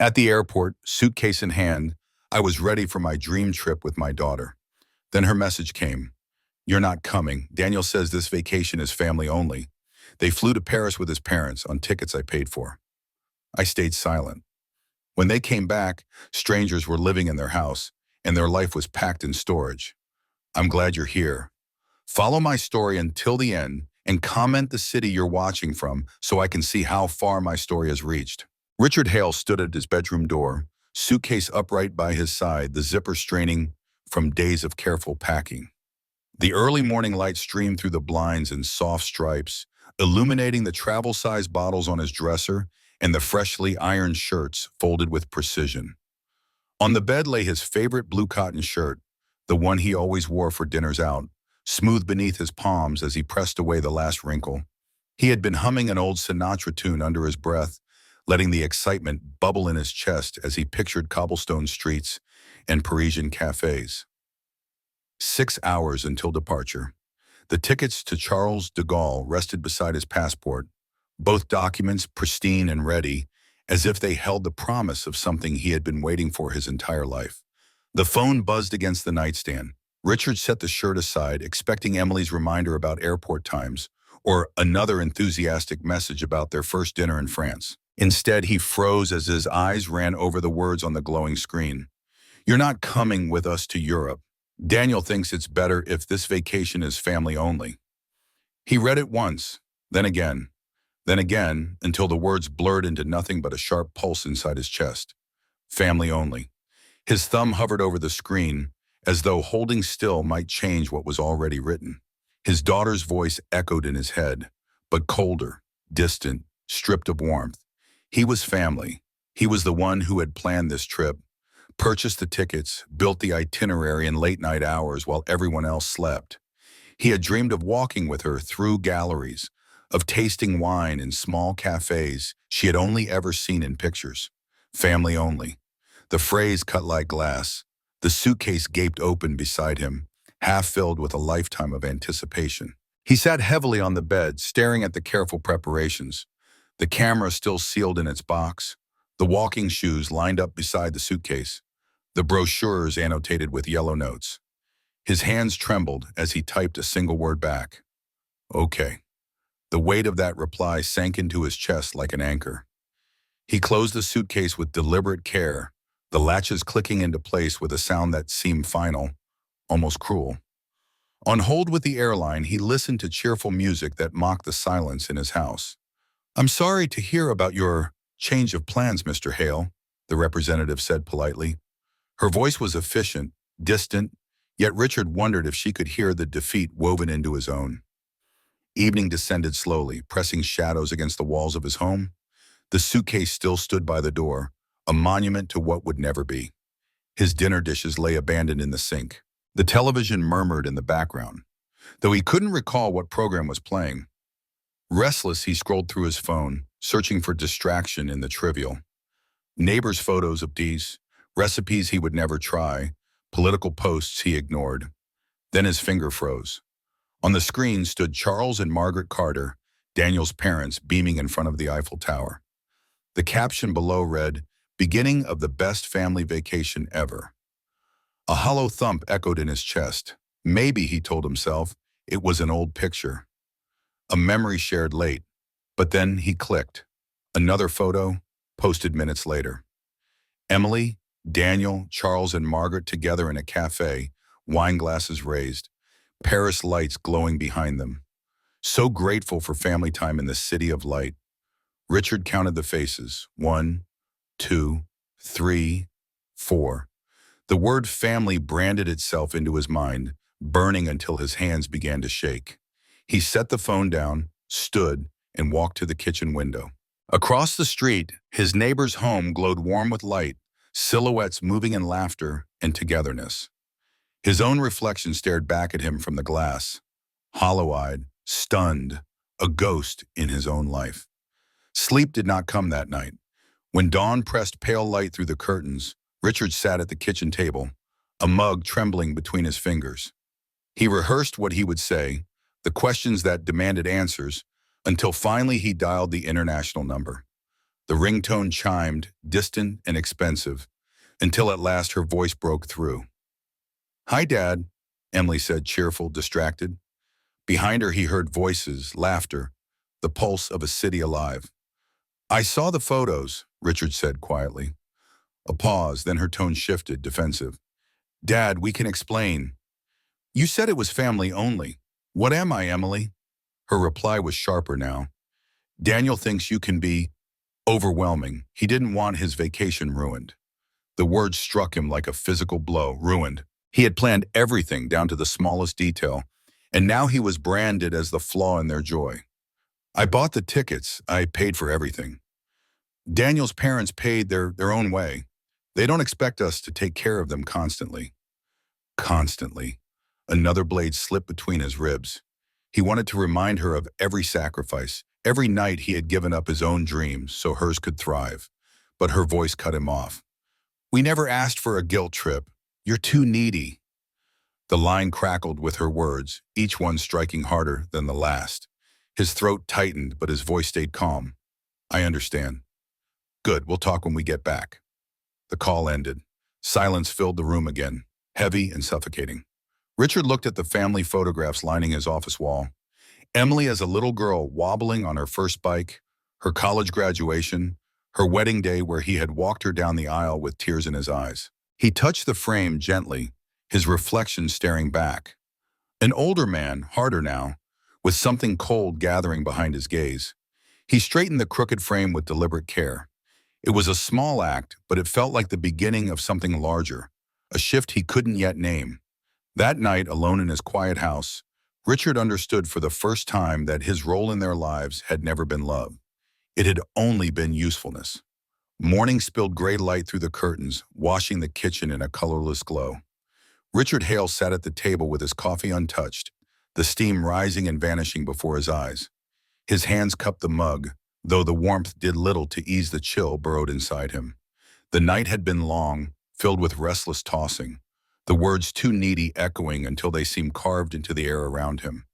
At the airport, suitcase in hand, I was ready for my dream trip with my daughter. Then her message came. You're not coming. Daniel says this vacation is family only. They flew to Paris with his parents on tickets I paid for. I stayed silent. When they came back, strangers were living in their house, and their life was packed in storage. I'm glad you're here. Follow my story until the end and comment the city you're watching from so I can see how far my story has reached. Richard Hale stood at his bedroom door, suitcase upright by his side, the zipper straining from days of careful packing. The early morning light streamed through the blinds in soft stripes, illuminating the travel-size bottles on his dresser and the freshly ironed shirts folded with precision. On the bed lay his favorite blue cotton shirt, the one he always wore for dinners out, smooth beneath his palms as he pressed away the last wrinkle. He had been humming an old Sinatra tune under his breath, letting the excitement bubble in his chest as he pictured cobblestone streets and Parisian cafes. 6 hours until departure. The tickets to Charles de Gaulle rested beside his passport, both documents pristine and ready, as if they held the promise of something he had been waiting for his entire life. The phone buzzed against the nightstand. Richard set the shirt aside, expecting Emily's reminder about airport times, or another enthusiastic message about their first dinner in France. Instead, he froze as his eyes ran over the words on the glowing screen. You're not coming with us to Europe. Daniel thinks it's better if this vacation is family only. He read it once, then again, until the words blurred into nothing but a sharp pulse inside his chest. Family only. His thumb hovered over the screen, as though holding still might change what was already written. His daughter's voice echoed in his head, but colder, distant, stripped of warmth. He was family. He was the one who had planned this trip, purchased the tickets, built the itinerary in late-night hours while everyone else slept. He had dreamed of walking with her through galleries, of tasting wine in small cafes she had only ever seen in pictures. Family only. The phrase cut like glass. The suitcase gaped open beside him, half filled with a lifetime of anticipation. He sat heavily on the bed, staring at the careful preparations. The camera still sealed in its box, the walking shoes lined up beside the suitcase, the brochures annotated with yellow notes. His hands trembled as he typed a single word back. Okay. The weight of that reply sank into his chest like an anchor. He closed the suitcase with deliberate care, the latches clicking into place with a sound that seemed final, almost cruel. On hold with the airline, he listened to cheerful music that mocked the silence in his house. I'm sorry to hear about your change of plans, Mr. Hale, the representative said politely. Her voice was efficient, distant, yet Richard wondered if she could hear the defeat woven into his own. Evening descended slowly, pressing shadows against the walls of his home. The suitcase still stood by the door, a monument to what would never be. His dinner dishes lay abandoned in the sink. The television murmured in the background, though he couldn't recall what program was playing. Restless, he scrolled through his phone, searching for distraction in the trivial. Neighbors' photos of these, recipes he would never try, political posts he ignored. Then his finger froze. On the screen stood Charles and Margaret Carter, Daniel's parents, beaming in front of the Eiffel Tower. The caption below read, "Beginning of the best family vacation ever." A hollow thump echoed in his chest. Maybe, he told himself, it was an old picture. A memory shared late. But then he clicked. Another photo, posted minutes later. Emily, Daniel, Charles, and Margaret together in a cafe, wine glasses raised, Paris lights glowing behind them. So grateful for family time in the city of light. Richard counted the faces. 1, 2, 3, 4. The word family branded itself into his mind, burning until his hands began to shake. He set the phone down, stood, and walked to the kitchen window. Across the street, his neighbor's home glowed warm with light, silhouettes moving in laughter and togetherness. His own reflection stared back at him from the glass, hollow-eyed, stunned, a ghost in his own life. Sleep did not come that night. When dawn pressed pale light through the curtains, Richard sat at the kitchen table, a mug trembling between his fingers. He rehearsed what he would say, the questions that demanded answers, until finally he dialed the international number. The ringtone chimed, distant and expensive, until at last her voice broke through. "Hi, Dad," Emily said, cheerful, distracted. Behind her he heard voices, laughter, the pulse of a city alive. "I saw the photos," Richard said quietly. A pause, then her tone shifted, defensive. "Dad, we can explain. You said it was family only. What am I, Emily?" Her reply was sharper now. "Daniel thinks you can be overwhelming. He didn't want his vacation ruined." The word struck him like a physical blow, ruined. He had planned everything down to the smallest detail, and now he was branded as the flaw in their joy. "I bought the tickets. I paid for everything. Daniel's parents paid their own way. They don't expect us to take care of them constantly." Constantly. Another blade slipped between his ribs. He wanted to remind her of every sacrifice, every night he had given up his own dreams so hers could thrive. But her voice cut him off. "We never asked for a guilt trip. You're too needy." The line crackled with her words, each one striking harder than the last. His throat tightened, but his voice stayed calm. "I understand." "Good, we'll talk when we get back." The call ended. Silence filled the room again, heavy and suffocating. Richard looked at the family photographs lining his office wall. Emily as a little girl wobbling on her first bike, her college graduation, her wedding day where he had walked her down the aisle with tears in his eyes. He touched the frame gently, his reflection staring back. An older man, harder now, with something cold gathering behind his gaze. He straightened the crooked frame with deliberate care. It was a small act, but it felt like the beginning of something larger, a shift he couldn't yet name. That night, alone in his quiet house, Richard understood for the first time that his role in their lives had never been love. It had only been usefulness. Morning spilled gray light through the curtains, washing the kitchen in a colorless glow. Richard Hale sat at the table with his coffee untouched, the steam rising and vanishing before his eyes. His hands cupped the mug, though the warmth did little to ease the chill burrowed inside him. The night had been long, filled with restless tossing, the words too needy echoing until they seemed carved into the air around him.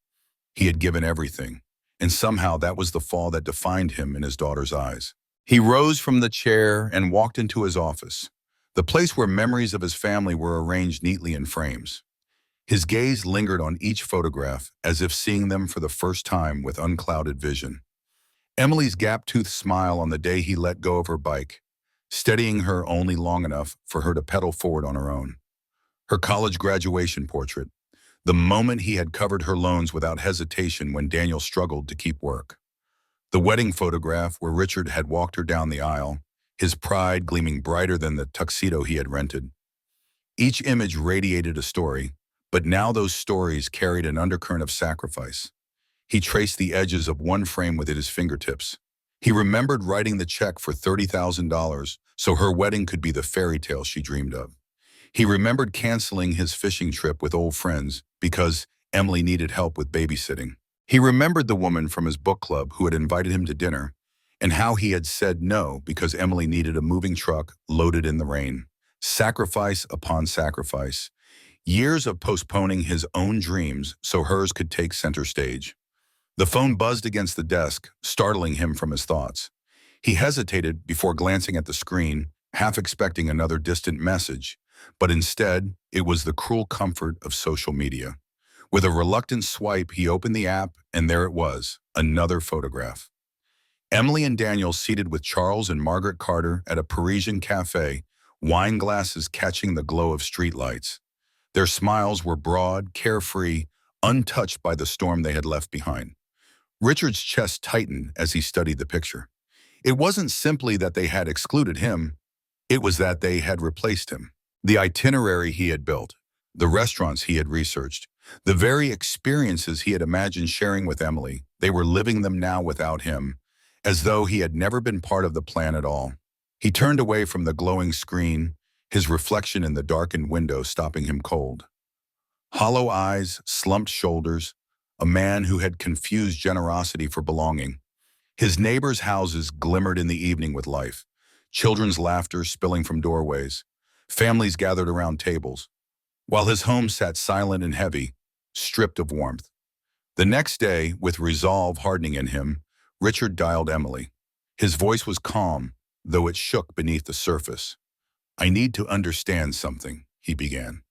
He had given everything, and somehow that was the fall that defined him in his daughter's eyes. He rose from the chair and walked into his office, the place where memories of his family were arranged neatly in frames. His gaze lingered on each photograph, as if seeing them for the first time with unclouded vision. Emily's gap-toothed smile on the day he let go of her bike, steadying her only long enough for her to pedal forward on her own. Her college graduation portrait, the moment he had covered her loans without hesitation when Daniel struggled to keep work. The wedding photograph where Richard had walked her down the aisle, his pride gleaming brighter than the tuxedo he had rented. Each image radiated a story, but now those stories carried an undercurrent of sacrifice. He traced the edges of one frame with his fingertips. He remembered writing the check for $30,000 so her wedding could be the fairy tale she dreamed of. He remembered canceling his fishing trip with old friends because Emily needed help with babysitting. He remembered the woman from his book club who had invited him to dinner, and how he had said no because Emily needed a moving truck loaded in the rain. Sacrifice upon sacrifice. Years of postponing his own dreams so hers could take center stage. The phone buzzed against the desk, startling him from his thoughts. He hesitated before glancing at the screen, half expecting another distant message, but instead, it was the cruel comfort of social media. With a reluctant swipe, he opened the app, and there it was, another photograph. Emily and Daniel seated with Charles and Margaret Carter at a Parisian cafe, wine glasses catching the glow of streetlights. Their smiles were broad, carefree, untouched by the storm they had left behind. Richard's chest tightened as he studied the picture. It wasn't simply that they had excluded him, it was that they had replaced him. The itinerary he had built, the restaurants he had researched, the very experiences he had imagined sharing with Emily, they were living them now without him, as though he had never been part of the plan at all. He turned away from the glowing screen, his reflection in the darkened window stopping him cold. Hollow eyes, slumped shoulders, a man who had confused generosity for belonging. His neighbors' houses glimmered in the evening with life, children's laughter spilling from doorways, families gathered around tables, while his home sat silent and heavy, stripped of warmth. The next day, with resolve hardening in him, Richard dialed Emily. His voice was calm, though it shook beneath the surface. "I need to understand something," he began.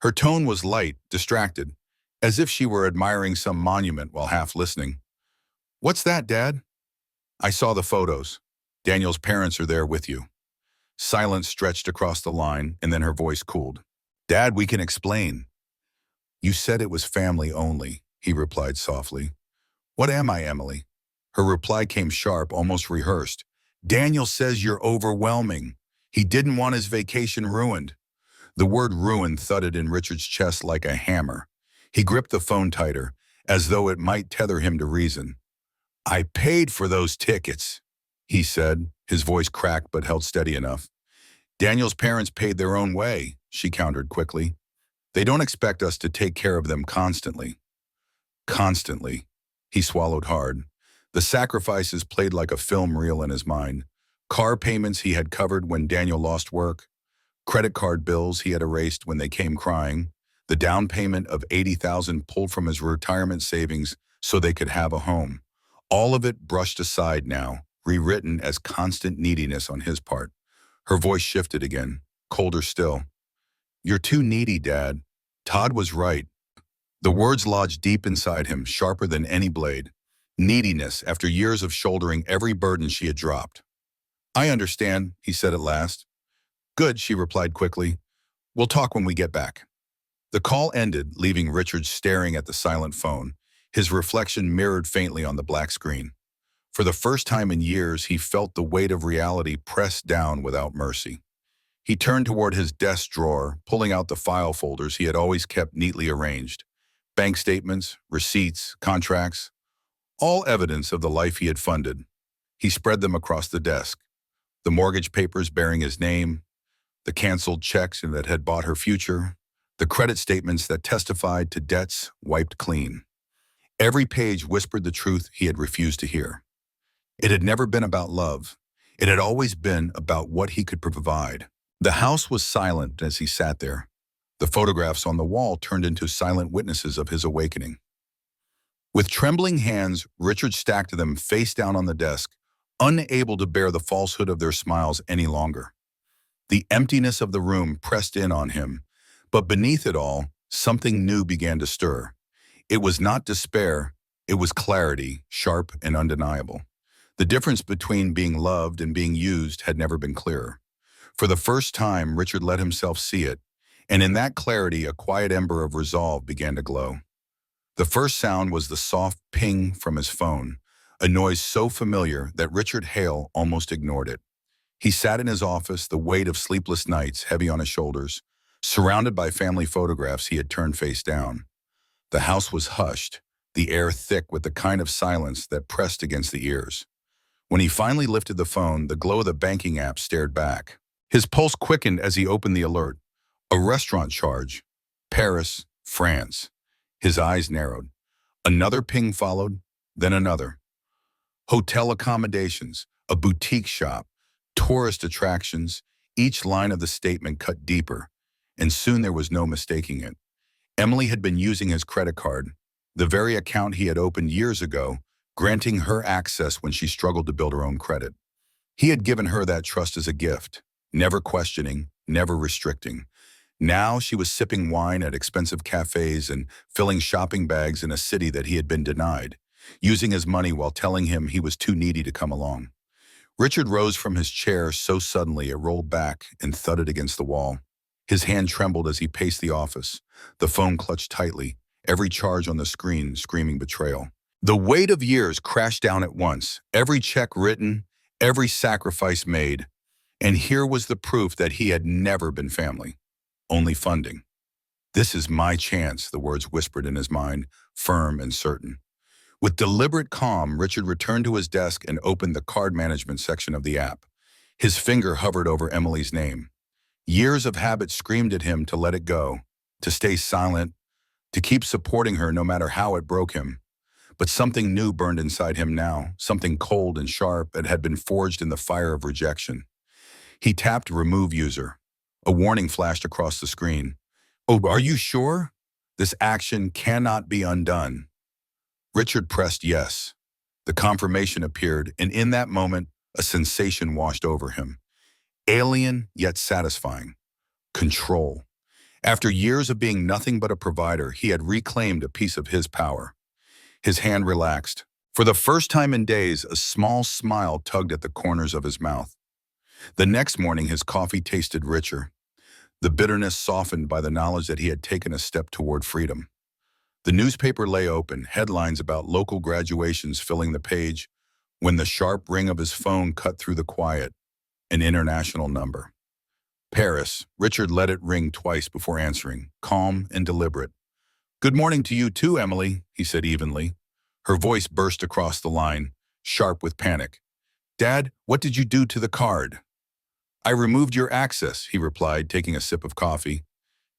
Her tone was light, distracted, as if she were admiring some monument while half listening. "What's that, Dad?" "I saw the photos. Daniel's parents are there with you." Silence stretched across the line, and then her voice cooled. "Dad, we can explain." "You said it was family only," he replied softly. "What am I, Emily?" Her reply came sharp, almost rehearsed. "Daniel says you're overwhelming. He didn't want his vacation ruined." The word ruined thudded in Richard's chest like a hammer. He gripped the phone tighter, as though it might tether him to reason. "I paid for those tickets," he said, his voice cracked but held steady enough. "Daniel's parents paid their own way," she countered quickly. "They don't expect us to take care of them constantly." Constantly. He swallowed hard. The sacrifices played like a film reel in his mind. Car payments he had covered when Daniel lost work, credit card bills he had erased when they came crying, the down payment of $80,000 pulled from his retirement savings so they could have a home. All of it brushed aside now, rewritten as constant neediness on his part. Her voice shifted again, colder still. "You're too needy, Dad." Todd was right. The words lodged deep inside him, sharper than any blade. Neediness after years of shouldering every burden she had dropped. "I understand," he said at last. "Good," she replied quickly. "We'll talk when we get back." The call ended, leaving Richard staring at the silent phone, his reflection mirrored faintly on the black screen. For the first time in years, he felt the weight of reality pressed down without mercy. He turned toward his desk drawer, pulling out the file folders he had always kept neatly arranged. Bank statements, receipts, contracts, all evidence of the life he had funded. He spread them across the desk. The mortgage papers bearing his name, the canceled checks that had bought her future, the credit statements that testified to debts wiped clean. Every page whispered the truth he had refused to hear. It had never been about love. It had always been about what he could provide. The house was silent as he sat there. The photographs on the wall turned into silent witnesses of his awakening. With trembling hands, Richard stacked them face down on the desk, unable to bear the falsehood of their smiles any longer. The emptiness of the room pressed in on him, but beneath it all, something new began to stir. It was not despair, it was clarity, sharp and undeniable. The difference between being loved and being used had never been clearer. For the first time, Richard let himself see it, and in that clarity, a quiet ember of resolve began to glow. The first sound was the soft ping from his phone, a noise so familiar that Richard Hale almost ignored it. He sat in his office, the weight of sleepless nights heavy on his shoulders, surrounded by family photographs he had turned face down. The house was hushed, the air thick with the kind of silence that pressed against the ears. When he finally lifted the phone, the glow of the banking app stared back. His pulse quickened as he opened the alert. A restaurant charge. Paris, France. His eyes narrowed. Another ping followed, then another. Hotel accommodations, a boutique shop, tourist attractions, each line of the statement cut deeper, and soon there was no mistaking it. Emily had been using his credit card, the very account he had opened years ago, granting her access when she struggled to build her own credit. He had given her that trust as a gift, never questioning, never restricting. Now she was sipping wine at expensive cafes and filling shopping bags in a city that he had been denied, using his money while telling him he was too needy to come along. Richard rose from his chair so suddenly it rolled back and thudded against the wall. His hand trembled as he paced the office, the phone clutched tightly, every charge on the screen screaming betrayal. The weight of years crashed down at once, every check written, every sacrifice made, and here was the proof that he had never been family, only funding. "This is my chance," the words whispered in his mind, firm and certain. With deliberate calm, Richard returned to his desk and opened the card management section of the app. His finger hovered over Emily's name. Years of habit screamed at him to let it go, to stay silent, to keep supporting her no matter how it broke him. But something new burned inside him now, something cold and sharp that had been forged in the fire of rejection. He tapped Remove User. A warning flashed across the screen. "Oh, are you sure? This action cannot be undone." Richard pressed yes. The confirmation appeared, and in that moment, a sensation washed over him. Alien, yet satisfying. Control. After years of being nothing but a provider, he had reclaimed a piece of his power. His hand relaxed. For the first time in days, a small smile tugged at the corners of his mouth. The next morning, his coffee tasted richer, the bitterness softened by the knowledge that he had taken a step toward freedom. The newspaper lay open, headlines about local graduations filling the page, when the sharp ring of his phone cut through the quiet. An international number. Paris. Richard let it ring twice before answering, calm and deliberate. "Good morning to you too, Emily," he said evenly. Her voice burst across the line, sharp with panic. "Dad, what did you do to the card?" "I removed your access," he replied, taking a sip of coffee.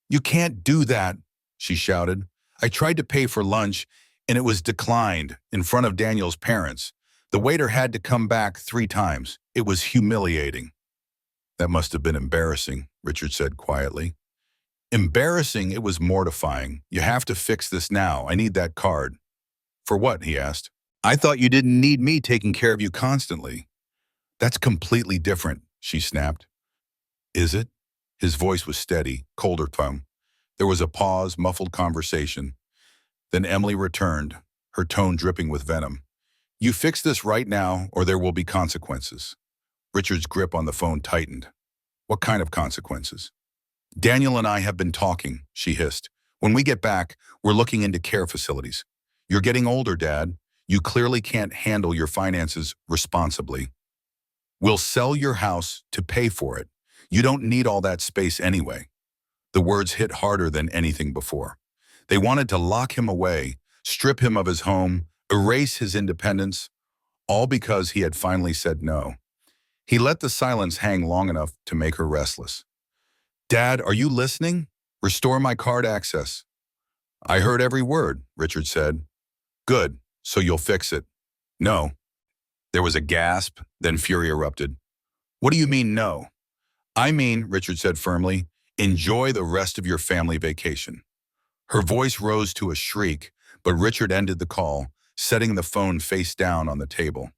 "You can't do that," she shouted. "I tried to pay for lunch, and it was declined in front of Daniel's parents. The waiter had to come back 3 times. It was humiliating." "That must have been embarrassing," Richard said quietly. "Embarrassing? It was mortifying. You have to fix this now. I need that card." "For what?" he asked. "I thought you didn't need me taking care of you constantly." "That's completely different," she snapped. "Is it?" His voice was steady, colder tone. There was a pause, muffled conversation. Then Emily returned, her tone dripping with venom. "You fix this right now, or there will be consequences." Richard's grip on the phone tightened. "What kind of consequences?" "Daniel and I have been talking," she hissed. "When we get back, we're looking into care facilities. You're getting older, Dad. You clearly can't handle your finances responsibly. We'll sell your house to pay for it. You don't need all that space anyway." The words hit harder than anything before. They wanted to lock him away, strip him of his home, erase his independence, all because he had finally said no. He let the silence hang long enough to make her restless. "Dad, are you listening? Restore my card access." "I heard every word," Richard said. "Good, so you'll fix it." "No." There was a gasp, then fury erupted. "What do you mean, no?" "I mean," Richard said firmly, "enjoy the rest of your family vacation." Her voice rose to a shriek, but Richard ended the call, setting the phone face down on the table.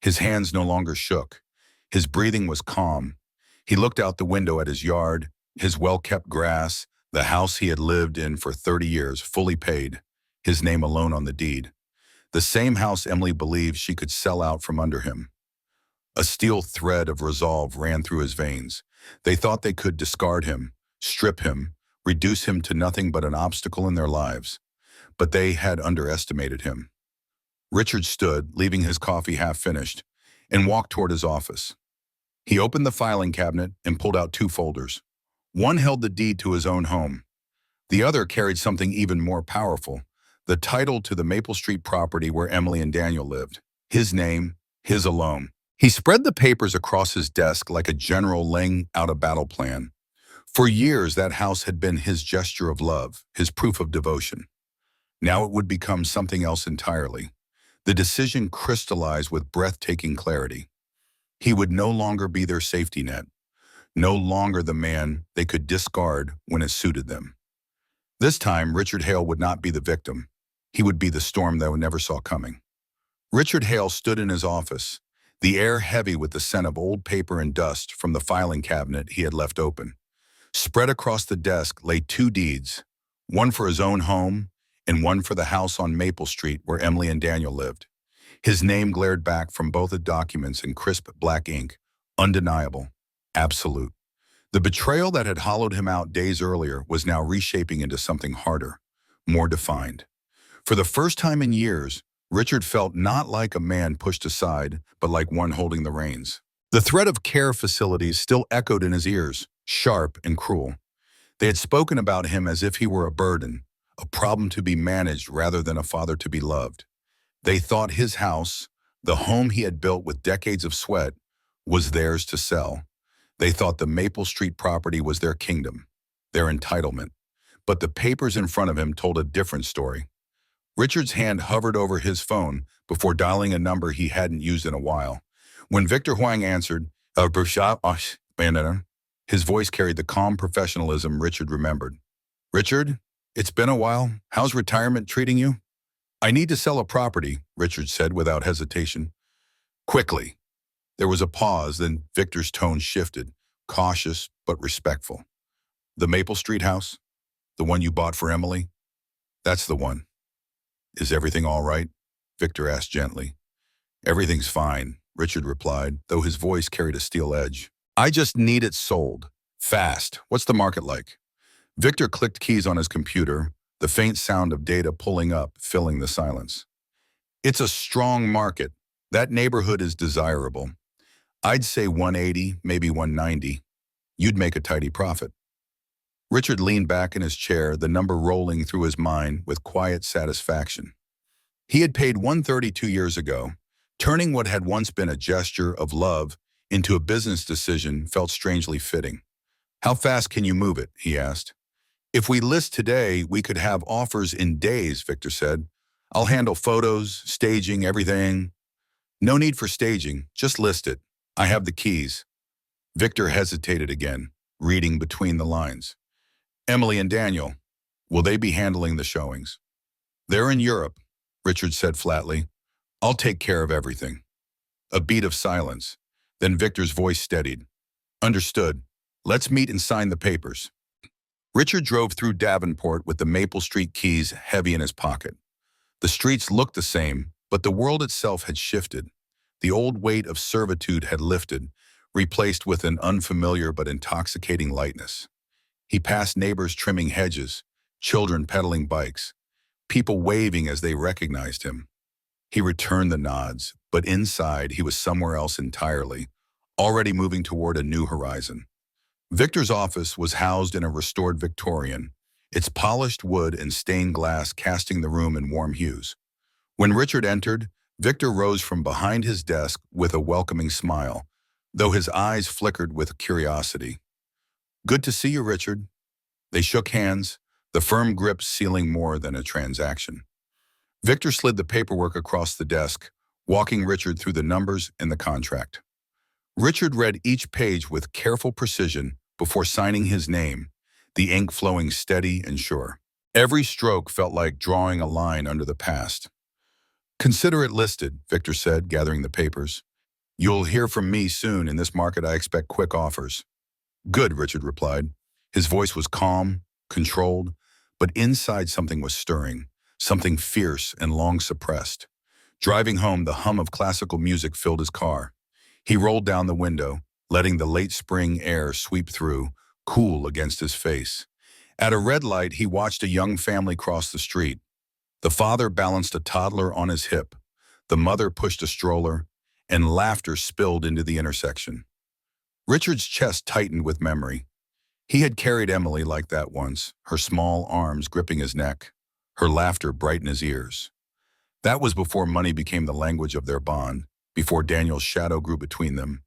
His hands no longer shook. His breathing was calm. He looked out the window at his yard, his well-kept grass, the house he had lived in for 30 years, fully paid, his name alone on the deed. The same house Emily believed she could sell out from under him. A steel thread of resolve ran through his veins. They thought they could discard him, strip him, reduce him to nothing but an obstacle in their lives. But they had underestimated him. Richard stood, leaving his coffee half-finished, and walked toward his office. He opened the filing cabinet and pulled out 2 folders. One held the deed to his own home. The other carried something even more powerful, the title to the Maple Street property where Emily and Daniel lived. His name, his alone. He spread the papers across his desk like a general laying out a battle plan. For years, that house had been his gesture of love, his proof of devotion. Now it would become something else entirely. The decision crystallized with breathtaking clarity. He would no longer be their safety net, no longer the man they could discard when it suited them. This time, Richard Hale would not be the victim. He would be the storm they never saw coming. Richard Hale stood in his office, the air heavy with the scent of old paper and dust from the filing cabinet he had left open. Spread across the desk lay 2 deeds, one for his own home and one for the house on Maple Street where Emily and Daniel lived. His name glared back from both the documents in crisp black ink, undeniable, absolute. The betrayal that had hollowed him out days earlier was now reshaping into something harder, more defined. For the first time in years, Richard felt not like a man pushed aside, but like one holding the reins. The threat of care facilities still echoed in his ears, sharp and cruel. They had spoken about him as if he were a burden, a problem to be managed rather than a father to be loved. They thought his house, the home he had built with decades of sweat, was theirs to sell. They thought the Maple Street property was their kingdom, their entitlement. But the papers in front of him told a different story. Richard's hand hovered over his phone before dialing a number he hadn't used in a while. When Victor Huang answered, his voice carried the calm professionalism Richard remembered. "Richard, it's been a while. How's retirement treating you?" I need to sell a property, Richard said without hesitation. Quickly. There was a pause, then Victor's tone shifted, cautious but respectful. The Maple Street house? The one you bought for Emily? That's the one. Is everything all right? Victor asked gently. Everything's fine, Richard replied, though his voice carried a steel edge. I just need it sold. Fast. What's the market like? Victor clicked keys on his computer, the faint sound of data pulling up, filling the silence. It's a strong market. That neighborhood is desirable. I'd say 180, maybe 190. You'd make a tidy profit. Richard leaned back in his chair, the number rolling through his mind with quiet satisfaction. He had paid 130 2 years ago. Turning what had once been a gesture of love into a business decision felt strangely fitting. How fast can you move it? He asked. If we list today, we could have offers in days, Victor said. I'll handle photos, staging, everything. No need for staging, just list it. I have the keys. Victor hesitated again, reading between the lines. Emily and Daniel, will they be handling the showings? They're in Europe, Richard said flatly. I'll take care of everything. A beat of silence. Then Victor's voice steadied. Understood. Let's meet and sign the papers. Richard drove through Davenport with the Maple Street keys heavy in his pocket. The streets looked the same, but the world itself had shifted. The old weight of servitude had lifted, replaced with an unfamiliar but intoxicating lightness. He passed neighbors trimming hedges, children pedaling bikes, people waving as they recognized him. He returned the nods, but inside he was somewhere else entirely, already moving toward a new horizon. Victor's office was housed in a restored Victorian, its polished wood and stained glass casting the room in warm hues. When Richard entered, Victor rose from behind his desk with a welcoming smile, though his eyes flickered with curiosity. Good to see you, Richard. They shook hands, the firm grip sealing more than a transaction. Victor slid the paperwork across the desk, walking Richard through the numbers in the contract. Richard read each page with careful precision before signing his name, the ink flowing steady and sure. Every stroke felt like drawing a line under the past. Consider it listed, Victor said, gathering the papers. You'll hear from me soon. In this market, I expect quick offers. Good, Richard replied. His voice was calm, controlled, but inside something was stirring, something fierce and long suppressed. Driving home, the hum of classical music filled his car. He rolled down the window, letting the late spring air sweep through, cool against his face. At a red light, he watched a young family cross the street. The father balanced a toddler on his hip. The mother pushed a stroller, and laughter spilled into the intersection. Richard's chest tightened with memory. He had carried Emily like that once, her small arms gripping his neck, her laughter bright in his ears. That was before money became the language of their bond, before Daniel's shadow grew between them,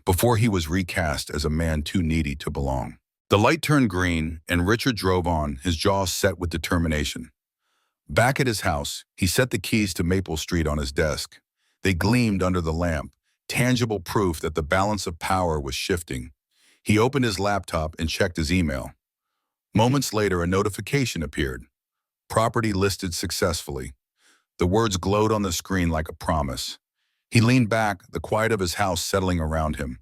before he was recast as a man too needy to belong. The light turned green, and Richard drove on, his jaw set with determination. Back at his house, he set the keys to Maple Street on his desk. They gleamed under the lamp, tangible proof that the balance of power was shifting. He opened his laptop and checked his email. Moments later, a notification appeared. Property listed successfully. The words glowed on the screen like a promise. He leaned back, the quiet of his house settling around him.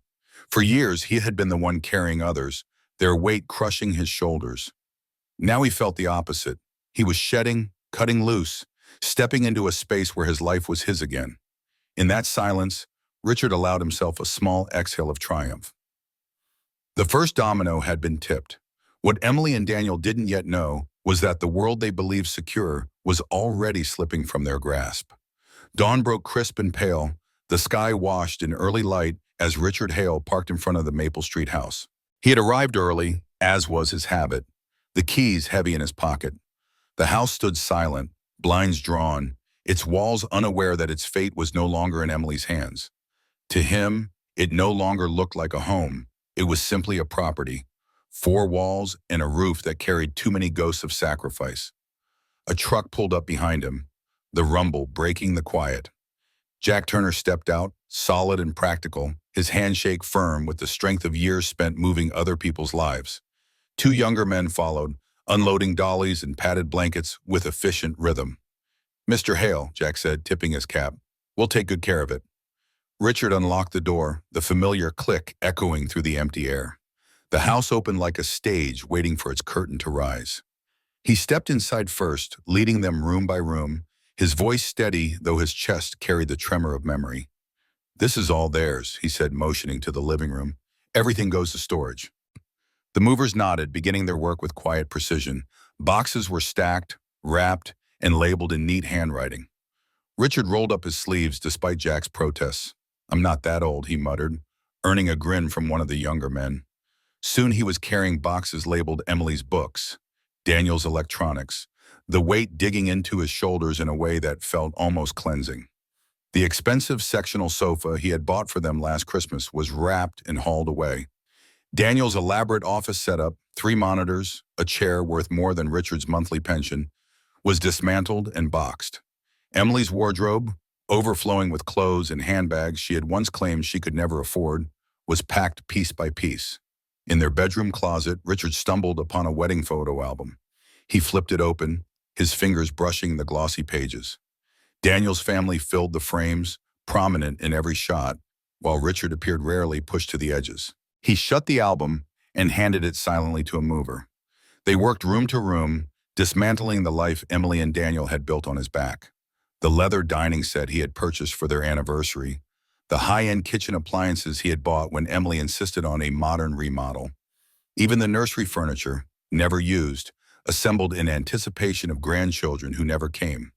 For years, he had been the one carrying others, their weight crushing his shoulders. Now he felt the opposite. He was shedding, cutting loose, stepping into a space where his life was his again. In that silence, Richard allowed himself a small exhale of triumph. The first domino had been tipped. What Emily and Daniel didn't yet know was that the world they believed secure was already slipping from their grasp. Dawn broke crisp and pale, the sky washed in early light as Richard Hale parked in front of the Maple Street house. He had arrived early, as was his habit, the keys heavy in his pocket. The house stood silent, blinds drawn, its walls unaware that its fate was no longer in Emily's hands. To him, it no longer looked like a home. It was simply a property, 4 walls and a roof that carried too many ghosts of sacrifice. A truck pulled up behind him, the rumble breaking the quiet. Jack Turner stepped out, solid and practical, his handshake firm with the strength of years spent moving other people's lives. 2 younger men followed, unloading dollies and padded blankets with efficient rhythm. Mr. Hale, Jack said, tipping his cap. We'll take good care of it. Richard unlocked the door, the familiar click echoing through the empty air. The house opened like a stage waiting for its curtain to rise. He stepped inside first, leading them room by room, his voice steady though his chest carried the tremor of memory. This is all theirs, he said, motioning to the living room. Everything goes to storage. The movers nodded, beginning their work with quiet precision. Boxes were stacked, wrapped, and labeled in neat handwriting. Richard rolled up his sleeves despite Jack's protests. I'm not that old, he muttered, earning a grin from one of the younger men. Soon he was carrying boxes labeled Emily's books, Daniel's electronics, the weight digging into his shoulders in a way that felt almost cleansing. The expensive sectional sofa he had bought for them last Christmas was wrapped and hauled away. Daniel's elaborate office setup, 3 monitors, a chair worth more than Richard's monthly pension, was dismantled and boxed. Emily's wardrobe, overflowing with clothes and handbags she had once claimed she could never afford, was packed piece by piece. In their bedroom closet, Richard stumbled upon a wedding photo album. He flipped it open, his fingers brushing the glossy pages. Daniel's family filled the frames, prominent in every shot, while Richard appeared rarely pushed to the edges. He shut the album and handed it silently to a mover. They worked room to room, dismantling the life Emily and Daniel had built on his back. The leather dining set he had purchased for their anniversary, the high-end kitchen appliances he had bought when Emily insisted on a modern remodel. Even the nursery furniture, never used, assembled in anticipation of grandchildren who never came.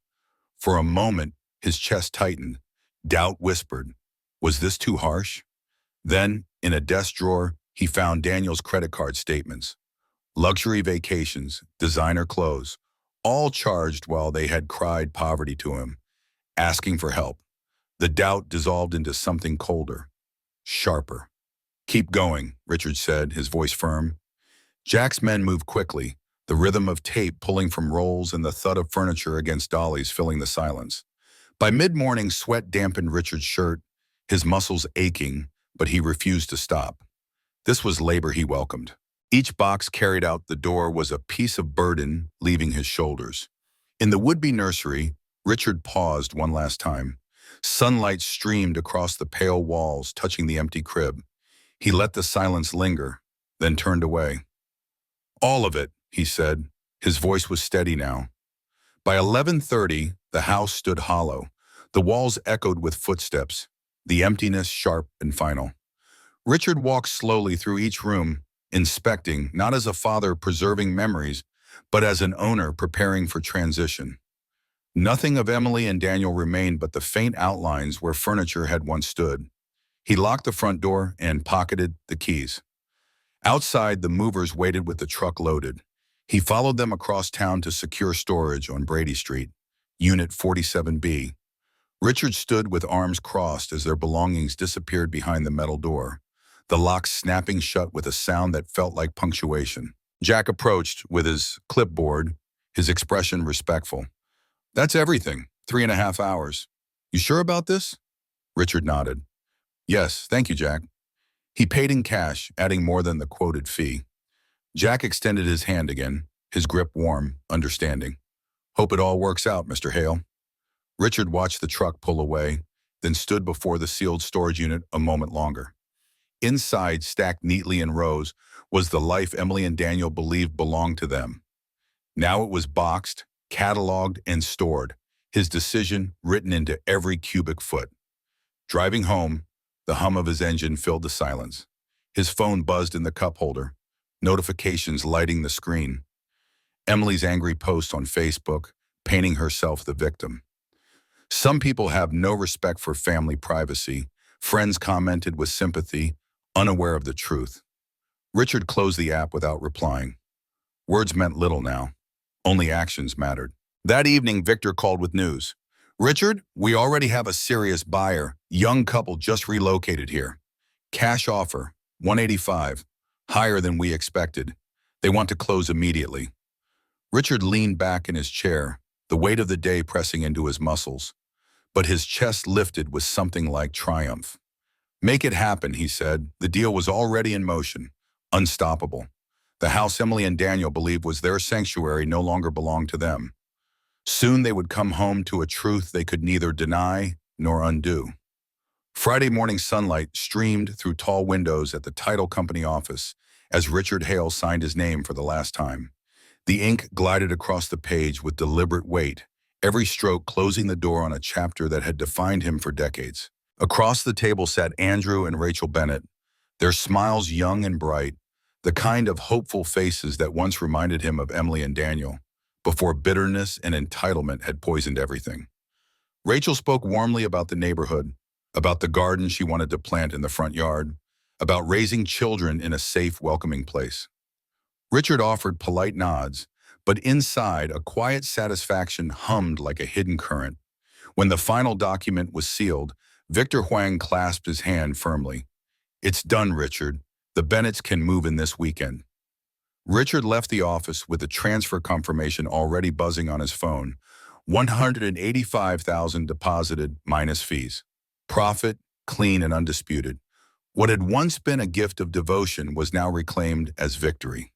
For a moment, his chest tightened. Doubt whispered, was this too harsh? Then, in a desk drawer, he found Daniel's credit card statements. Luxury vacations, designer clothes, all charged while they had cried poverty to him, asking for help. The doubt dissolved into something colder, sharper. Keep going, Richard said, his voice firm. Jack's men moved quickly, the rhythm of tape pulling from rolls and the thud of furniture against dollies filling the silence. By mid-morning, sweat dampened Richard's shirt, his muscles aching, but he refused to stop. This was labor he welcomed. Each box carried out the door was a piece of burden leaving his shoulders. In the would-be nursery, Richard paused one last time. Sunlight streamed across the pale walls, touching the empty crib. He let the silence linger, then turned away. All of it, he said. His voice was steady now. By 11:30, the house stood hollow. The walls echoed with footsteps, the emptiness sharp and final. Richard walked slowly through each room, inspecting, not as a father preserving memories, but as an owner preparing for transition. Nothing of Emily and Daniel remained but the faint outlines where furniture had once stood. He locked the front door and pocketed the keys. Outside, the movers waited with the truck loaded. He followed them across town to secure storage on Brady Street, Unit 47B. Richard stood with arms crossed as their belongings disappeared behind the metal door, the lock snapping shut with a sound that felt like punctuation. Jack approached with his clipboard, his expression respectful. That's everything, 3.5 hours. You sure about this? Richard nodded. Yes, thank you, Jack. He paid in cash, adding more than the quoted fee. Jack extended his hand again, his grip warm, understanding. Hope it all works out, Mr. Hale. Richard watched the truck pull away, then stood before the sealed storage unit a moment longer. Inside, stacked neatly in rows, was the life Emily and Daniel believed belonged to them. Now it was boxed, cataloged, and stored, his decision written into every cubic foot. Driving home, the hum of his engine filled the silence. His phone buzzed in the cup holder, notifications lighting the screen. Emily's angry post on Facebook, painting herself the victim. Some people have no respect for family privacy. Friends commented with sympathy, unaware of the truth. Richard closed the app without replying. Words meant little now. Only actions mattered. That evening, Victor called with news. Richard, we already have a serious buyer. Young couple just relocated here. Cash offer, $185, higher than we expected. They want to close immediately. Richard leaned back in his chair, the weight of the day pressing into his muscles. But his chest lifted with something like triumph. Make it happen, he said. The deal was already in motion, unstoppable. The house Emily and Daniel believed was their sanctuary no longer belonged to them. Soon they would come home to a truth they could neither deny nor undo. Friday morning sunlight streamed through tall windows at the title company office as Richard Hale signed his name for the last time. The ink glided across the page with deliberate weight, every stroke closing the door on a chapter that had defined him for decades. Across the table sat Andrew and Rachel Bennett, their smiles young and bright, the kind of hopeful faces that once reminded him of Emily and Daniel, before bitterness and entitlement had poisoned everything. Rachel spoke warmly about the neighborhood, about the garden she wanted to plant in the front yard, about raising children in a safe, welcoming place. Richard offered polite nods, but inside, a quiet satisfaction hummed like a hidden current. When the final document was sealed, Victor Huang clasped his hand firmly. "It's done, Richard. The Bennetts can move in this weekend." Richard left the office with the transfer confirmation already buzzing on his phone. 185,000 deposited minus fees. Profit, clean and undisputed. What had once been a gift of devotion was now reclaimed as victory.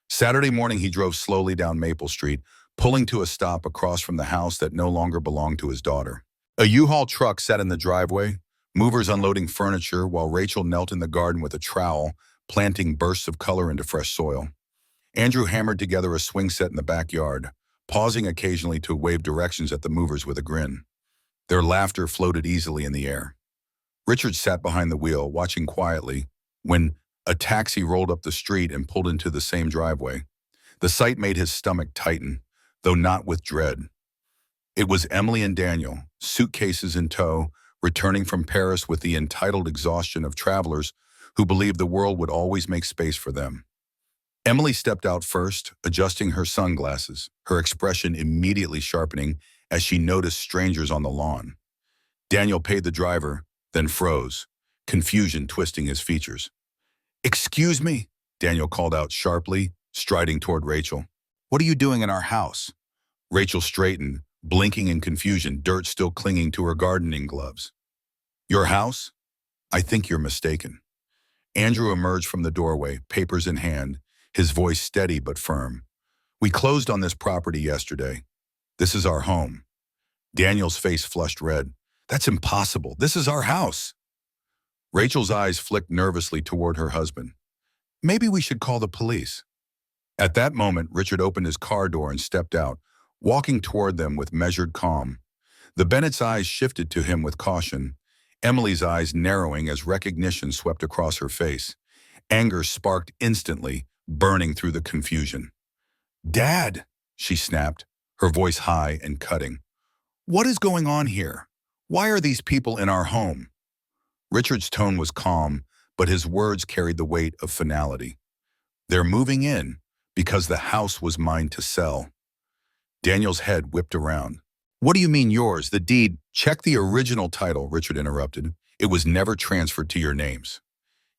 Saturday morning, he drove slowly down Maple Street, pulling to a stop across from the house that no longer belonged to his daughter. A U-Haul truck sat in the driveway, movers unloading furniture while Rachel knelt in the garden with a trowel, planting bursts of color into fresh soil. Andrew hammered together a swing set in the backyard, pausing occasionally to wave directions at the movers with a grin. Their laughter floated easily in the air. Richard sat behind the wheel, watching quietly, when a taxi rolled up the street and pulled into the same driveway. The sight made his stomach tighten, though not with dread. It was Emily and Daniel, suitcases in tow, returning from Paris with the entitled exhaustion of travelers who believed the world would always make space for them. Emily stepped out first, adjusting her sunglasses, her expression immediately sharpening as she noticed strangers on the lawn. Daniel paid the driver, then froze, confusion twisting his features. "Excuse me," Daniel called out sharply, striding toward Rachel. "What are you doing in our house?" Rachel straightened, blinking in confusion, dirt still clinging to her gardening gloves. "Your house? I think you're mistaken." Andrew emerged from the doorway, papers in hand, his voice steady but firm. "We closed on this property yesterday. This is our home." Daniel's face flushed red. "That's impossible. This is our house." Rachel's eyes flicked nervously toward her husband. "Maybe we should call the police." At that moment, Richard opened his car door and stepped out, walking toward them with measured calm. The Bennett's eyes shifted to him with caution, Emily's eyes narrowing as recognition swept across her face. Anger sparked instantly, burning through the confusion. "Dad," she snapped, her voice high and cutting. "What is going on here? Why are these people in our home?" Richard's tone was calm, but his words carried the weight of finality. "They're moving in because the house was mine to sell." Daniel's head whipped around. "What do you mean yours? The deed?" "Check the original title," Richard interrupted. "It was never transferred to your names."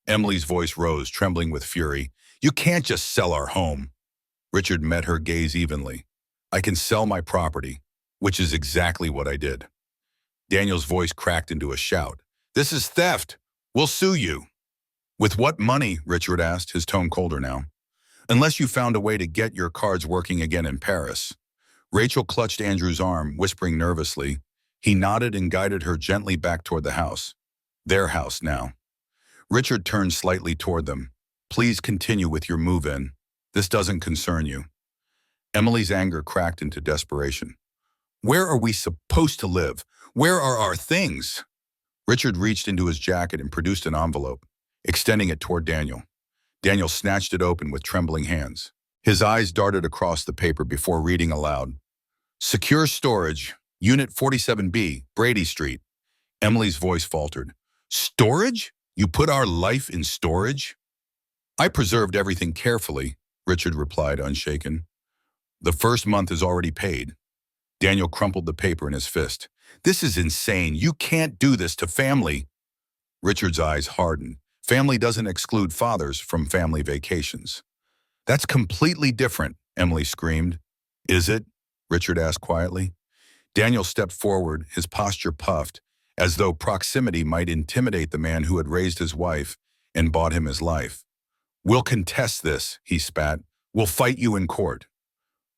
Emily's voice rose, trembling with fury. "You can't just sell our home." Richard met her gaze evenly. "I can sell my property, which is exactly what I did." Daniel's voice cracked into a shout. "This is theft. We'll sue you." "With what money?" Richard asked, his tone colder now. "Unless you found a way to get your cards working again in Paris." Rachel clutched Andrew's arm, whispering nervously. He nodded and guided her gently back toward the house. Their house now. Richard turned slightly toward them. "Please continue with your move-in. This doesn't concern you." Emily's anger cracked into desperation. "Where are we supposed to live? Where are our things?" Richard reached into his jacket and produced an envelope, extending it toward Daniel. Daniel snatched it open with trembling hands. His eyes darted across the paper before reading aloud. "Secure storage, Unit 47B, Brady Street." Emily's voice faltered. "Storage? You put our life in storage?" "I preserved everything carefully," Richard replied, unshaken. "The first month is already paid." Daniel crumpled the paper in his fist. "This is insane. You can't do this to family." Richard's eyes hardened. "Family doesn't exclude fathers from family vacations." "That's completely different," Emily screamed. "Is it?" Richard asked quietly. Daniel stepped forward, his posture puffed, as though proximity might intimidate the man who had raised his wife and bought him his life. "We'll contest this," he spat. "We'll fight you in court."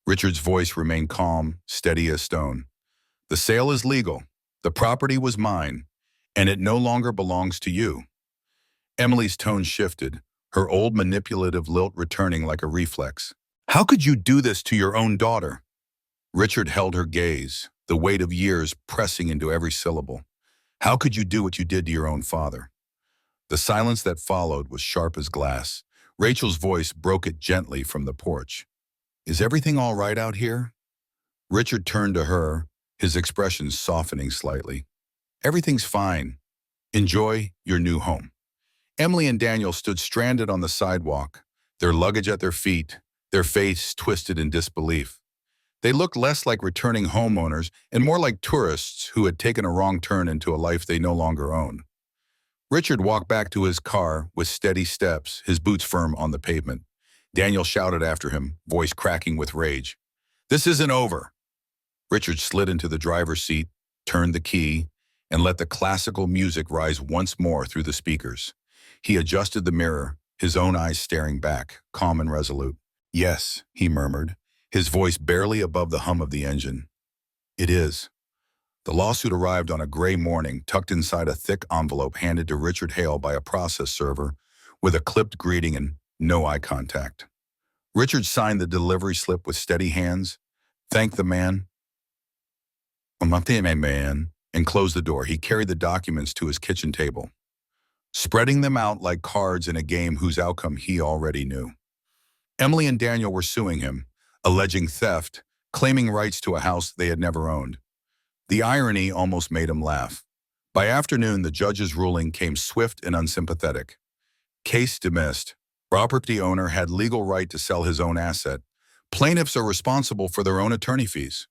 Richard's voice remained calm, steady as stone. The sale is legal. The property was mine, and it no longer belongs to you. Emily's tone shifted, her old manipulative lilt returning like a reflex. How could you do this to your own daughter? Richard held her gaze, the weight of years pressing into every syllable. How could you do what you did to your own father? The silence that followed was sharp as glass. Rachel's voice broke it gently from the porch. Is everything all right out here? Richard turned to her, his expression softening slightly. Everything's fine. Enjoy your new home. Emily and Daniel stood stranded on the sidewalk, their luggage at their feet, their face twisted in disbelief. They looked less like returning homeowners and more like tourists who had taken a wrong turn into a life they no longer owned. Richard walked back to his car with steady steps, his boots firm on the pavement. Daniel shouted after him, voice cracking with rage. This isn't over. Richard slid into the driver's seat, turned the key, and let the classical music rise once more through the speakers. He adjusted the mirror, his own eyes staring back, calm and resolute. Yes, he murmured, his voice barely above the hum of the engine. It is. The lawsuit arrived on a gray morning, tucked inside a thick envelope handed to Richard Hale by a process server, with a clipped greeting and no eye contact. Richard signed the delivery slip with steady hands, thanked the man, and closed the door. He carried the documents to his kitchen table, spreading them out like cards in a game whose outcome he already knew. Emily and Daniel were suing him, alleging theft, claiming rights to a house they had never owned. The irony almost made him laugh. By afternoon, the judge's ruling came swift and unsympathetic. Case dismissed. Property owner had legal right to sell his own asset. Plaintiffs are responsible for their own attorney fees.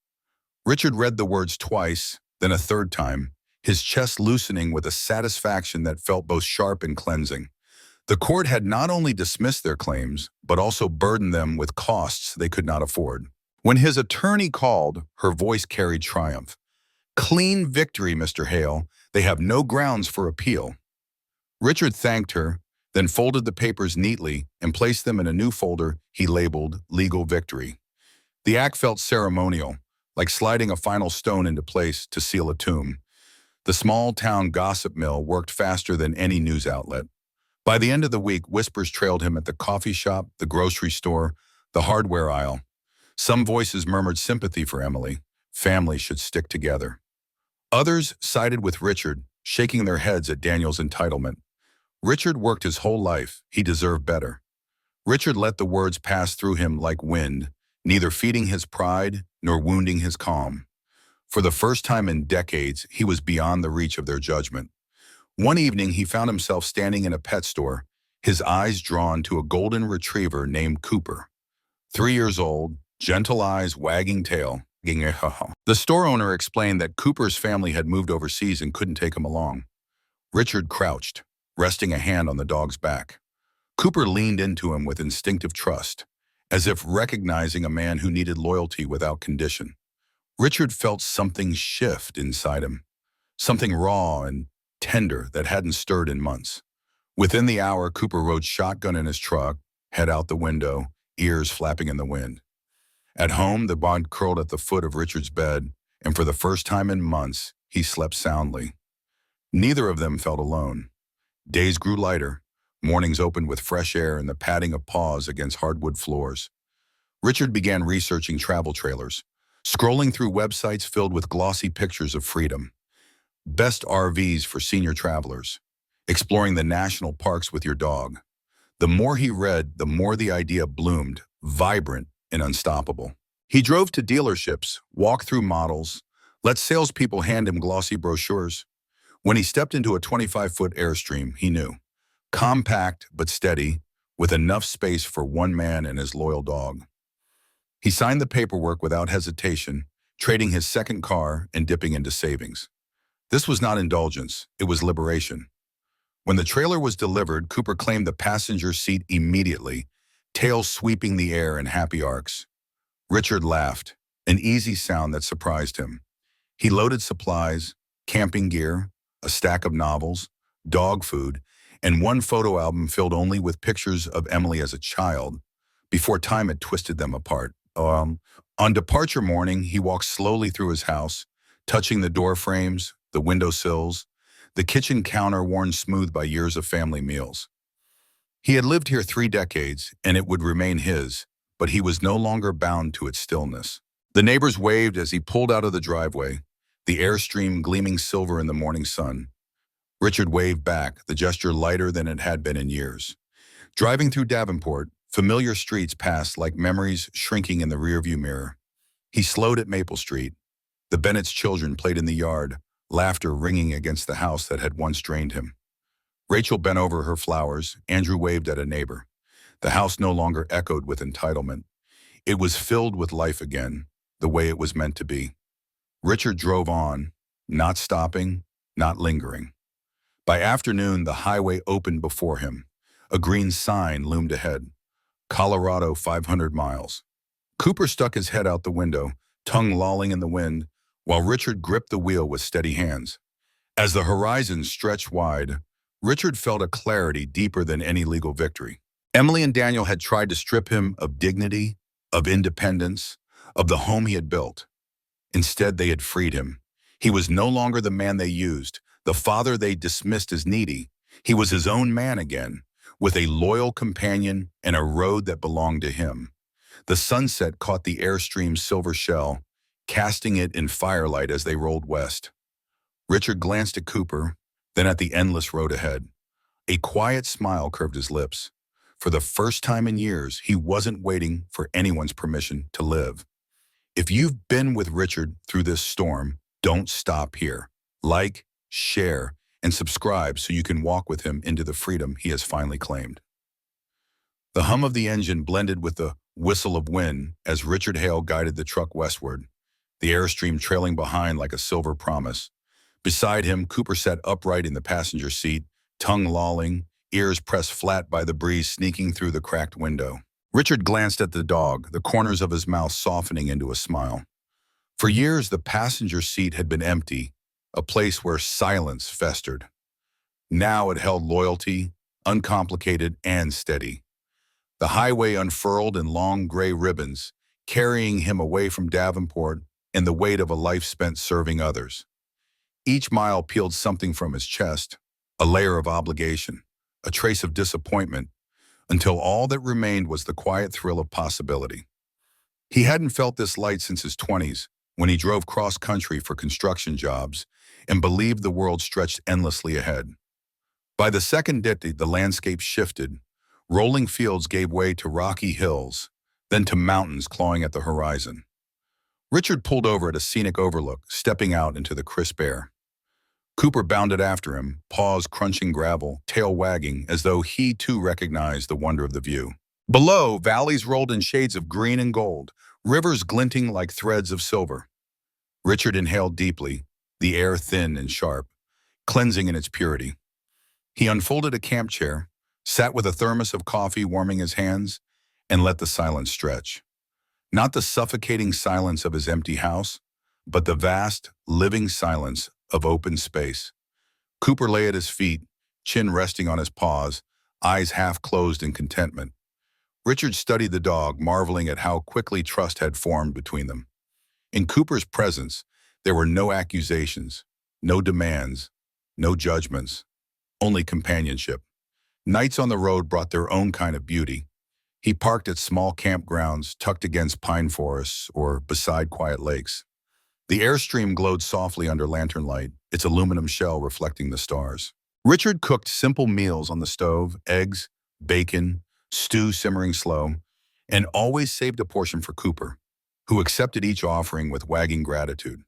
Richard read the words twice, then a third time, his chest loosening with a satisfaction that felt both sharp and cleansing. The court had not only dismissed their claims, but also burdened them with costs they could not afford. When his attorney called, her voice carried triumph. Clean victory, Mr. Hale. They have no grounds for appeal. Richard thanked her, then folded the papers neatly and placed them in a new folder he labeled Legal Victory. The act felt ceremonial, like sliding a final stone into place to seal a tomb. The small-town gossip mill worked faster than any news outlet. By the end of the week, whispers trailed him at the coffee shop, the grocery store, the hardware aisle. Some voices murmured sympathy for Emily. Families should stick together. Others sided with Richard, shaking their heads at Daniel's entitlement. Richard worked his whole life. He deserved better. Richard let the words pass through him like wind, neither feeding his pride nor wounding his calm. For the first time in decades, he was beyond the reach of their judgment. One evening, he found himself standing in a pet store, his eyes drawn to a golden retriever named Cooper. 3 years old, gentle eyes, wagging tail. The store owner explained that Cooper's family had moved overseas and couldn't take him along. Richard crouched, resting a hand on the dog's back. Cooper leaned into him with instinctive trust, as if recognizing a man who needed loyalty without condition. Richard felt something shift inside him, something raw and tender that hadn't stirred in months. Within the hour, Cooper rode shotgun in his truck, head out the window, ears flapping in the wind. At home, the bond curled at the foot of Richard's bed, and for the first time in months, he slept soundly. Neither of them felt alone. Days grew lighter. Mornings opened with fresh air and the padding of paws against hardwood floors. Richard began researching travel trailers, scrolling through websites filled with glossy pictures of freedom. Best RVs for senior travelers. Exploring the national parks with your dog. The more he read, the more the idea bloomed, vibrant and unstoppable. He drove to dealerships, walked through models, let salespeople hand him glossy brochures. When he stepped into a 25-foot Airstream, he knew. Compact but steady, with enough space for one man and his loyal dog. He signed the paperwork without hesitation, trading his second car and dipping into savings. This was not indulgence, it was liberation. When the trailer was delivered, Cooper claimed the passenger seat immediately, tail sweeping the air in happy arcs. Richard laughed, an easy sound that surprised him. He loaded supplies, camping gear, a stack of novels, dog food, and one photo album filled only with pictures of Emily as a child, before time had twisted them apart. Um, on departure morning, he walked slowly through his house, touching the door frames, the window sills, the kitchen counter worn smooth by years of family meals. He had lived here 3 decades, and it would remain his, but he was no longer bound to its stillness. The neighbors waved as he pulled out of the driveway, the Airstream gleaming silver in the morning sun. Richard waved back, the gesture lighter than it had been in years. Driving through Davenport, familiar streets passed like memories shrinking in the rearview mirror. He slowed at Maple Street. The Bennett's children played in the yard, laughter ringing against the house that had once drained him. Rachel bent over her flowers. Andrew waved at a neighbor. The house no longer echoed with entitlement. It was filled with life again, the way it was meant to be. Richard drove on, not stopping, not lingering. By afternoon, the highway opened before him. A green sign loomed ahead. Colorado 500 miles. Cooper stuck his head out the window, tongue lolling in the wind, while Richard gripped the wheel with steady hands. As the horizon stretched wide, Richard felt a clarity deeper than any legal victory. Emily and Daniel had tried to strip him of dignity, of independence, of the home he had built. Instead, they had freed him. He was no longer the man they used, the father they dismissed as needy. He was his own man again, with a loyal companion and a road that belonged to him. The sunset caught the Airstream's silver shell, casting it in firelight as they rolled west. Richard glanced at Cooper, then at the endless road ahead. A quiet smile curved his lips. For the first time in years, he wasn't waiting for anyone's permission to live. If you've been with Richard through this storm, don't stop here. Like, share, and subscribe so you can walk with him into the freedom he has finally claimed. The hum of the engine blended with the whistle of wind as Richard Hale guided the truck westward, the Airstream trailing behind like a silver promise. Beside him, Cooper sat upright in the passenger seat, tongue lolling, ears pressed flat by the breeze sneaking through the cracked window. Richard glanced at the dog, the corners of his mouth softening into a smile. For years, the passenger seat had been empty, a place where silence festered. Now it held loyalty, uncomplicated and steady. The highway unfurled in long gray ribbons, carrying him away from Davenport and the weight of a life spent serving others. Each mile peeled something from his chest, a layer of obligation, a trace of disappointment, until all that remained was the quiet thrill of possibility. He hadn't felt this light since his 20s, when he drove cross-country for construction jobs and believed the world stretched endlessly ahead. By the second decade, the landscape shifted. Rolling fields gave way to rocky hills, then to mountains clawing at the horizon. Richard pulled over at a scenic overlook, stepping out into the crisp air. Cooper bounded after him, paws crunching gravel, tail wagging, as though he too recognized the wonder of the view. Below, valleys rolled in shades of green and gold, rivers glinting like threads of silver. Richard inhaled deeply, the air thin and sharp, cleansing in its purity. He unfolded a camp chair, sat with a thermos of coffee warming his hands, and let the silence stretch. Not the suffocating silence of his empty house, but the vast, living silence of open space. Cooper lay at his feet, chin resting on his paws, eyes half closed in contentment. Richard studied the dog, marveling at how quickly trust had formed between them. In Cooper's presence, there were no accusations, no demands, no judgments, only companionship. Nights on the road brought their own kind of beauty. He parked at small campgrounds tucked against pine forests or beside quiet lakes. The Airstream glowed softly under lantern light, its aluminum shell reflecting the stars. Richard cooked simple meals on the stove, eggs, bacon, stew simmering slow, and always saved a portion for Cooper, who accepted each offering with wagging gratitude.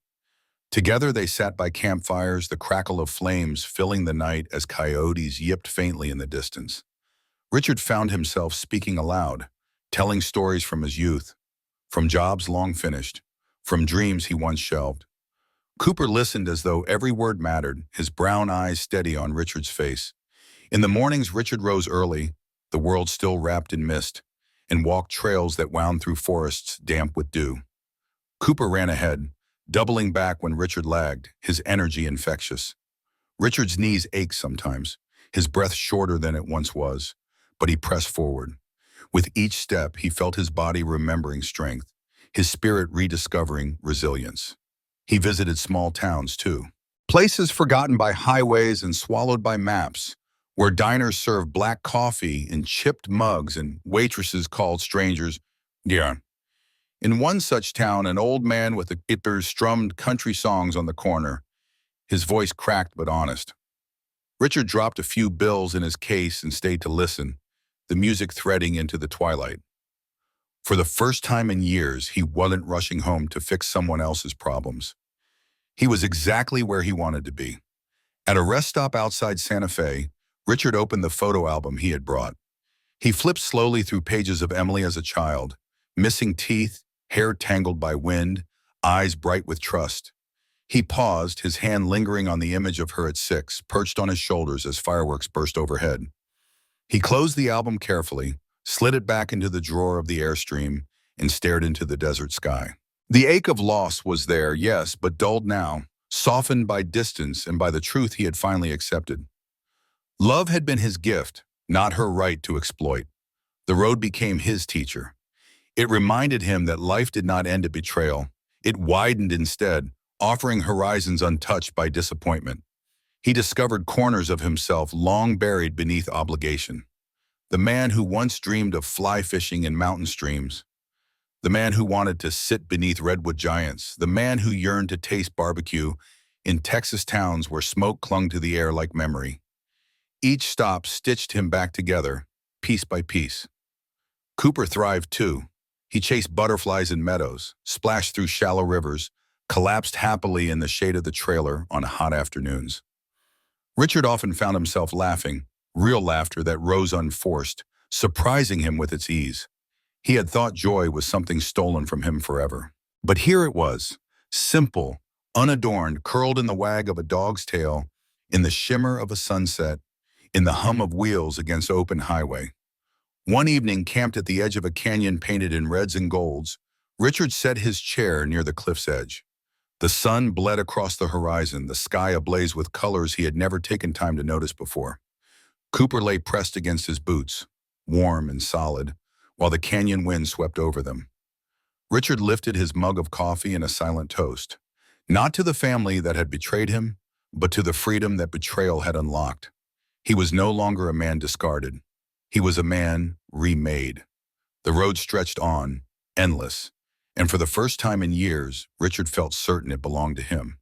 Together they sat by campfires, the crackle of flames filling the night as coyotes yipped faintly in the distance. Richard found himself speaking aloud, telling stories from his youth, from jobs long finished, from dreams he once shelved. Cooper listened as though every word mattered, his brown eyes steady on Richard's face. In the mornings, Richard rose early, the world still wrapped in mist, and walked trails that wound through forests damp with dew. Cooper ran ahead, doubling back when Richard lagged, his energy infectious. Richard's knees ached sometimes, his breath shorter than it once was, but he pressed forward. With each step, he felt his body remembering strength, his spirit rediscovering resilience. He visited small towns, too. Places forgotten by highways and swallowed by maps, where diners served black coffee in chipped mugs and waitresses called strangers, yeah. In one such town, an old man with a guitar strummed country songs on the corner, his voice cracked but honest. Richard dropped a few bills in his case and stayed to listen, the music threading into the twilight. For the first time in years, he wasn't rushing home to fix someone else's problems. He was exactly where he wanted to be. At a rest stop outside Santa Fe, Richard opened the photo album he had brought. He flipped slowly through pages of Emily as a child, missing teeth, hair tangled by wind, eyes bright with trust. He paused, his hand lingering on the image of her at 6, perched on his shoulders as fireworks burst overhead. He closed the album carefully, slid it back into the drawer of the Airstream, and stared into the desert sky. The ache of loss was there, yes, but dulled now, softened by distance and by the truth he had finally accepted. Love had been his gift, not her right to exploit. The road became his teacher. It reminded him that life did not end at betrayal. It widened instead, offering horizons untouched by disappointment. He discovered corners of himself long buried beneath obligation. The man who once dreamed of fly fishing in mountain streams. The man who wanted to sit beneath redwood giants. The man who yearned to taste barbecue in Texas towns where smoke clung to the air like memory. Each stop stitched him back together, piece by piece. Cooper thrived too. He chased butterflies in meadows, splashed through shallow rivers, collapsed happily in the shade of the trailer on hot afternoons. Richard often found himself laughing, real laughter that rose unforced, surprising him with its ease. He had thought joy was something stolen from him forever. But here it was, simple, unadorned, curled in the wag of a dog's tail, in the shimmer of a sunset, in the hum of wheels against open highway. One evening, camped at the edge of a canyon painted in reds and golds, Richard set his chair near the cliff's edge. The sun bled across the horizon, the sky ablaze with colors he had never taken time to notice before. Cooper lay pressed against his boots, warm and solid, while the canyon wind swept over them. Richard lifted his mug of coffee in a silent toast, not to the family that had betrayed him, but to the freedom that betrayal had unlocked. He was no longer a man discarded. He was a man remade. The road stretched on, endless, and for the first time in years, Richard felt certain it belonged to him.